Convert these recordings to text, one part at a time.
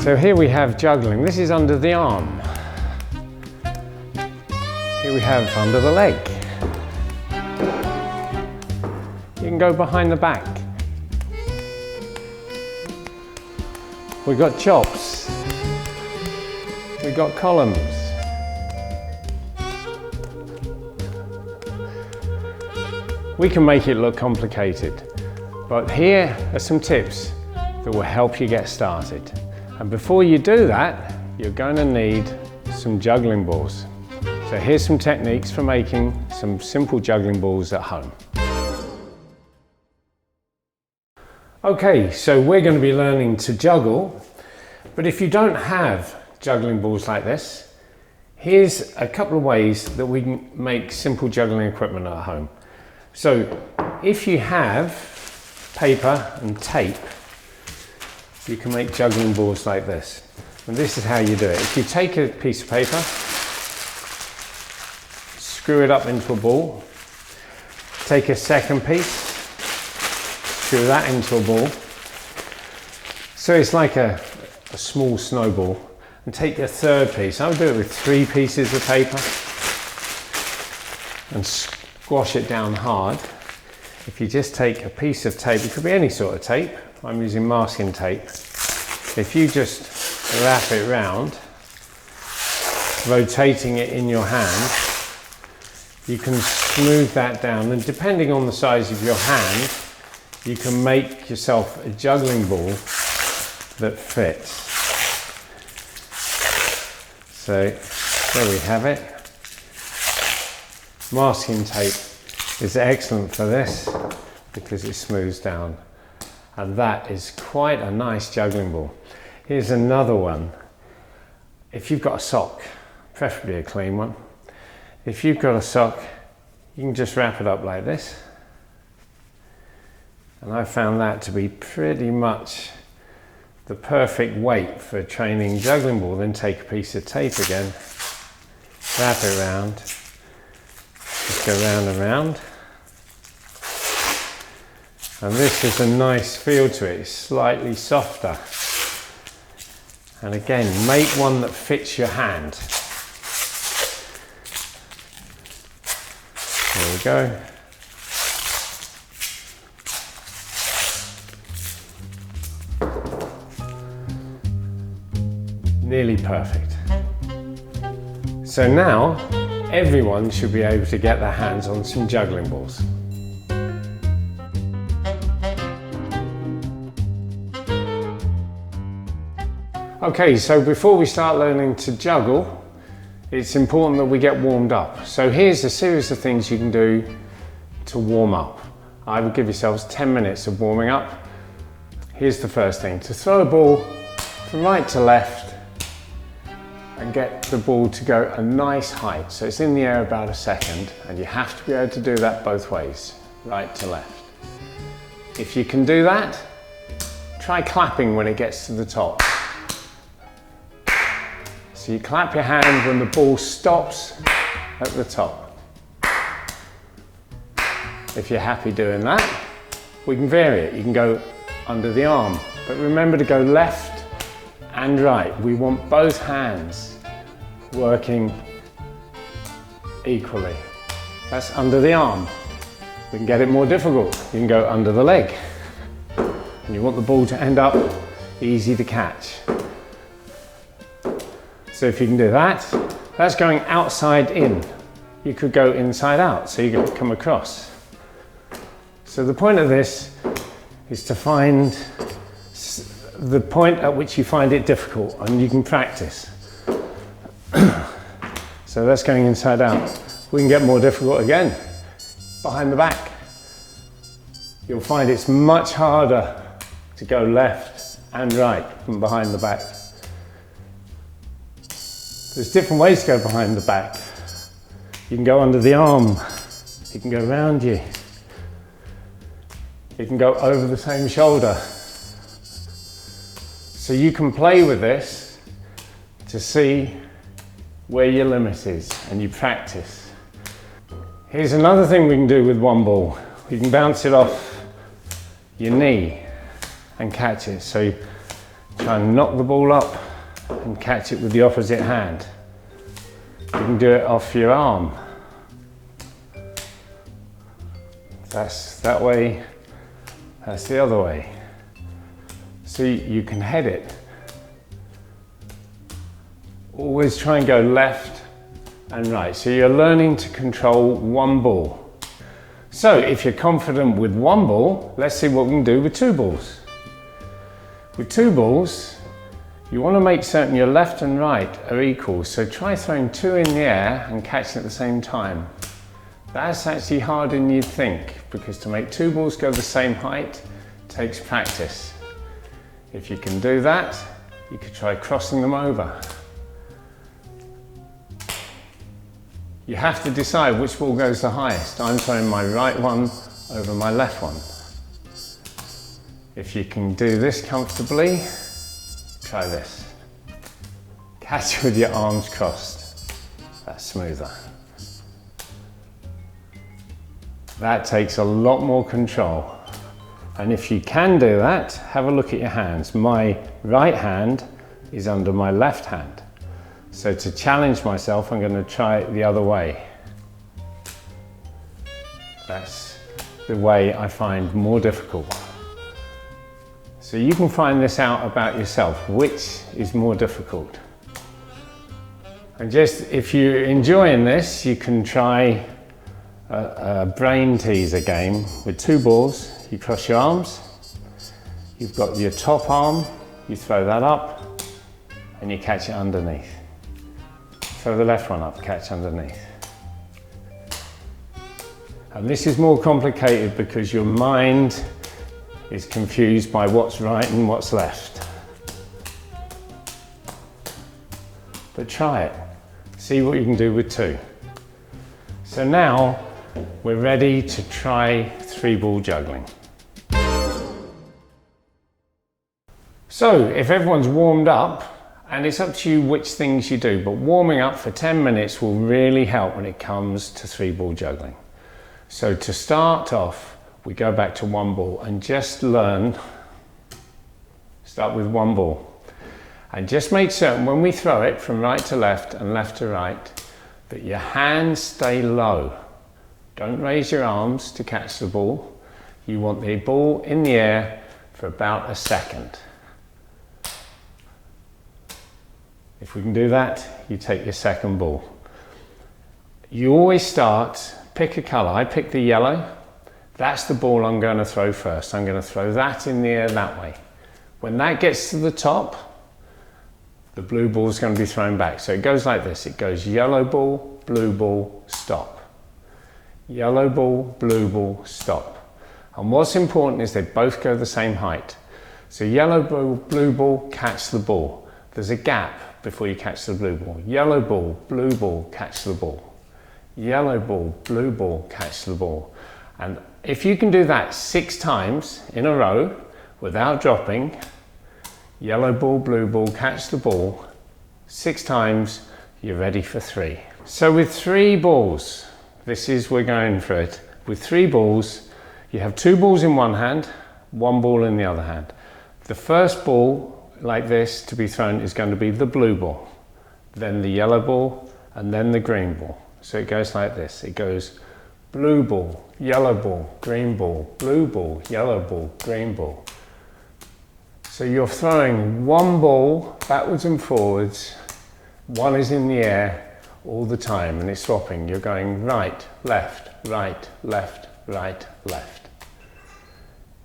So here we have juggling. This is under the arm. Here we have under the leg. You can go behind the back. We've got chops. We've got columns. We can make it look complicated, but here are some tips that will help you get started. And before you do that, you're going to need some juggling balls. So here's some techniques for making some simple juggling balls at home. Okay, so we're going to be learning to juggle, but if you don't have juggling balls like this, here's a couple of ways that we can make simple juggling equipment at home. So if you have paper and tape, you can make juggling balls like this. And this is how you do it. If you take a piece of paper, screw it up into a ball, take a second piece, screw that into a ball. So it's like a small snowball. And take your third piece. I would do it with 3 pieces of paper and squash it down hard. If you just take a piece of tape, it could be any sort of tape. I'm using masking tape. If you just wrap it round, rotating it in your hand, you can smooth that down, and depending on the size of your hand, you can make yourself a juggling ball that fits. So there we have it. Masking tape is excellent for this because it smooths down, and that is quite a nice juggling ball. Here's another one. If you've got a sock, preferably a clean one, if you've got a sock, you can just wrap it up like this, and I found that to be pretty much the perfect weight for a training juggling ball. Then take a piece of tape again, wrap it around, just go round and round. And this has a nice feel to it, it's slightly softer. And again, make one that fits your hand. There we go. Nearly perfect. So now, everyone should be able to get their hands on some juggling balls. Okay, so before we start learning to juggle, it's important that we get warmed up. So here's a series of things you can do to warm up. I will give yourselves 10 minutes of warming up. Here's the first thing: to throw a ball from right to left and get the ball to go a nice height. So it's in the air about a second, and you have to be able to do that both ways, right to left. If you can do that, try clapping when it gets to the top. So you clap your hand when the ball stops at the top. If you're happy doing that, we can vary it. You can go under the arm, but remember to go left and right. We want both hands working equally. That's under the arm. We can get it more difficult. You can go under the leg. And you want the ball to end up easy to catch. So if you can do that, that's going outside in. You could go inside out, so you come across. So the point of this is to find the point at which you find it difficult, and you can practice. So that's going inside out. We can get more difficult again, behind the back. You'll find it's much harder to go left and right from behind the back. There's different ways to go behind the back. You can go under the arm, you can go around you, you can go over the same shoulder. So you can play with this to see where your limit is, and you practice. Here's another thing we can do with one ball. You can bounce it off your knee and catch it. So Try and knock the ball up and catch it with the opposite hand. You can do it off your arm. That's that way, that's the other way. So you can head it. Always try and go left and right. So you're learning to control one ball. So if you're confident with one ball, let's see what we can do with two balls. With two balls, you want to make certain your left and right are equal. So try throwing two in the air and catching at the same time. That's actually harder than you'd think, because to make two balls go the same height takes practice. If you can do that, you could try crossing them over. You have to decide which ball goes the highest. I'm throwing my right one over my left one. If you can do this comfortably, try this. Catch with your arms crossed. That's smoother. That takes a lot more control. And if you can do that, have a look at your hands. My right hand is under my left hand. So to challenge myself, I'm going to try it the other way. That's the way I find more difficult. So you can find this out about yourself, which is more difficult. And just if you're enjoying this, you can try a brain teaser game with two balls. You cross your arms, you've got your top arm, you throw that up and you catch it underneath. Throw the left one up, catch underneath. And this is more complicated because your mind is confused by what's right and what's left. But try it, see what you can do with two. So now we're ready to try three ball juggling. So if everyone's warmed up, and it's up to you which things you do, but warming up for 10 minutes will really help when it comes to three ball juggling. So to start off, we go back to one ball and just learn, start with one ball. And just make certain when we throw it from right to left and left to right, that your hands stay low. Don't raise your arms to catch the ball. You want the ball in the air for about a second. If we can do that, you take your second ball. You always start, pick a colour. I pick the yellow. That's the ball I'm going to throw first. I'm going to throw that in the air that way. When that gets to the top, the blue ball is going to be thrown back. So it goes like this. It goes yellow ball, blue ball, stop. Yellow ball, blue ball, stop. And what's important is they both go the same height. So yellow ball, blue ball, catch the ball. There's a gap before you catch the blue ball. Yellow ball, blue ball, catch the ball. Yellow ball, blue ball, catch the ball. And if you can do that 6 times in a row without dropping, yellow ball, blue ball, catch the ball, 6 times, you're ready for 3. So with 3 balls, we're going for it. With 3 balls, you have 2 balls in one hand, 1 ball in the other hand. The first ball, like this, to be thrown is going to be the blue ball, then the yellow ball, and then the green ball. So it goes like this. It goes blue ball, yellow ball, green ball, blue ball, yellow ball, green ball. So you're throwing 1 ball backwards and forwards, 1 is in the air all the time, and it's swapping. You're going right, left, right, left, right, left.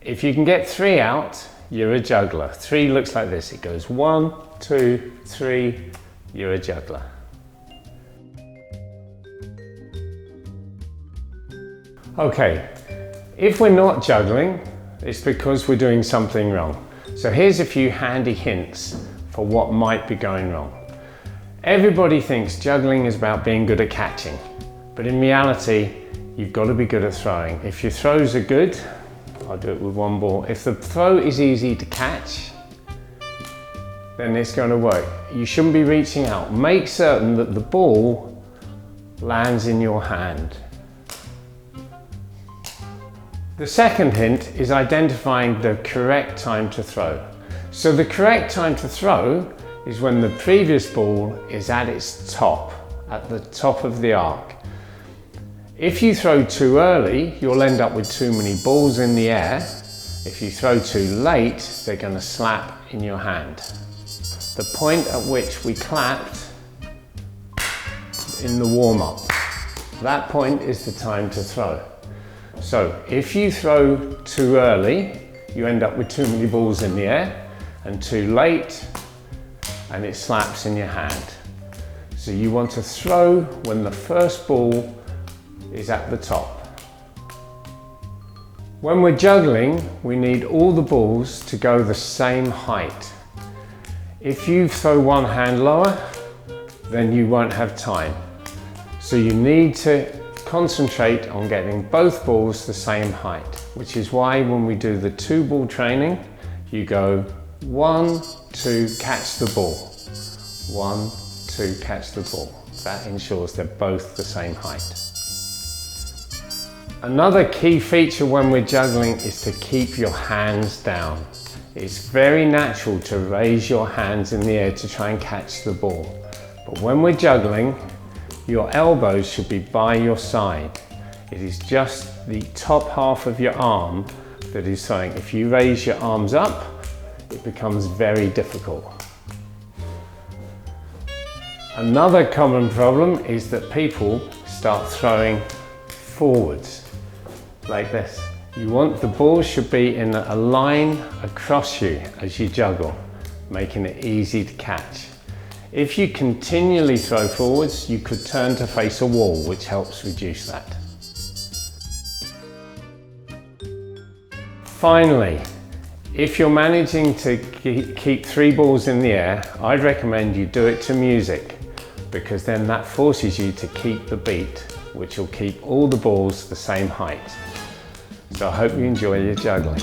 If you can get 3 out, you're a juggler. 3 looks like this. It goes 1, 2, 3, you're a juggler. Okay, if we're not juggling, it's because we're doing something wrong. So here's a few handy hints for what might be going wrong. Everybody thinks juggling is about being good at catching, but in reality, you've got to be good at throwing. If your throws are good, I'll do it with 1 ball. If the throw is easy to catch, then it's going to work. You shouldn't be reaching out. Make certain that the ball lands in your hand. The second hint is identifying the correct time to throw. So the correct time to throw is when the previous ball is at its top, at the top of the arc. If you throw too early, you'll end up with too many balls in the air. If you throw too late, they're going to slap in your hand. The point at which we clapped in the warm-up, that point is the time to throw. So if you throw too early, you end up with too many balls in the air, and too late, and it slaps in your hand. So you want to throw when the first ball is at the top. When we're juggling, we need all the balls to go the same height. If you throw one hand lower, then you won't have time. So you need to concentrate on getting both balls the same height, which is why when we do the 2-ball training, you go 1, 2, catch the ball. 1, 2, catch the ball. That ensures they're both the same height. Another key feature when we're juggling is to keep your hands down. It's very natural to raise your hands in the air to try and catch the ball. But when we're juggling, your elbows should be by your side. It is just the top half of your arm that is throwing. If you raise your arms up, it becomes very difficult. Another common problem is that people start throwing forwards, like this. You want the ball should be in a line across you as you juggle, making it easy to catch. If you continually throw forwards, you could turn to face a wall, which helps reduce that. Finally, if you're managing to keep 3 balls in the air, I'd recommend you do it to music, because then that forces you to keep the beat, which will keep all the balls the same height. So I hope you enjoy your juggling.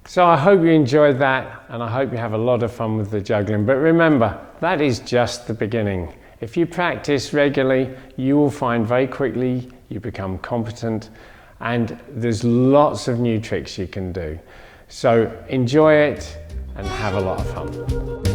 So I hope you enjoyed that, and I hope you have a lot of fun with the juggling. But remember, that is just the beginning. If you practice regularly, you will find very quickly you become competent, and there's lots of new tricks you can do. So enjoy it and have a lot of fun.